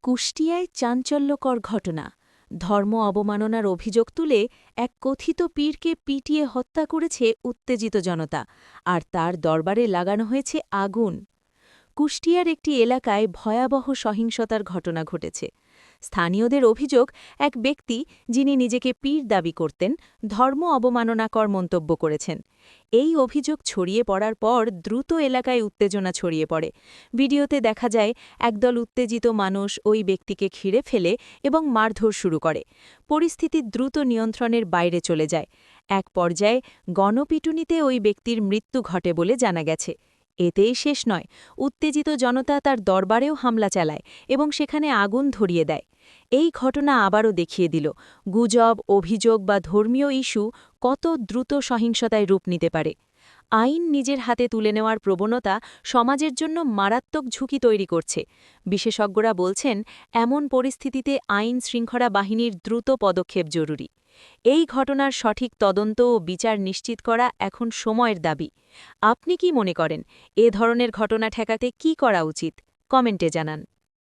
কুষ্টিয়ায় চাঞ্চল্যকর ঘটনা। ধর্ম অবমাননার অভিযোগ তুলে এক কথিত পীরকে পিটিয়ে হত্যা করেছে উত্তেজিত জনতা, আর তার দরবারে লাগানো হয়েছে আগুন। কুষ্টিয়ার একটি এলাকায় ভয়াবহ সহিংসতার ঘটনা ঘটেছে। স্থানীয়দের অভিযোগ, এক ব্যক্তি যিনি নিজেকে পীর দাবি করতেন, ধর্ম অবমাননাকর মন্তব্য করেছেন। এই অভিযোগ ছড়িয়ে পড়ার পর দ্রুত এলাকায় উত্তেজনা ছড়িয়ে পড়ে। ভিডিওতে দেখা যায় একদল উত্তেজিত মানুষ ওই ব্যক্তিকে ঘিরে ফেলে এবং মারধর শুরু করে। পরিস্থিতি দ্রুত নিয়ন্ত্রণের বাইরে চলে যায়। এক পর্যায়ে গণপিটুনিতে ওই ব্যক্তির মৃত্যু ঘটে বলে জানা গেছে। এতেই শেষ নয়, উত্তেজিত জনতা তার দরবারেও হামলা চালায় এবং সেখানে আগুন ধরিয়ে দেয়। এই ঘটনা আবারও দেখিয়ে দিল, গুজব, অভিযোগ বা ধর্মীয় ইস্যু কত দ্রুত সহিংসতায় রূপ নিতে পারে। আইন নিজের হাতে তুলে নেওয়ার প্রবণতা সমাজের জন্য মারাত্মক ঝুঁকি তৈরি করছে। বিশেষজ্ঞরা বলছেন, এমন পরিস্থিতিতে আইন শৃঙ্খলা বাহিনীর দ্রুত পদক্ষেপ জরুরি। এই ঘটনার সঠিক তদন্ত ও বিচার নিশ্চিত করা এখন সময়ের দাবি। আপনি কি মনে করেন, এ ধরনের ঘটনা ঠেকাতে কী করা উচিত? কমেন্টে জানান।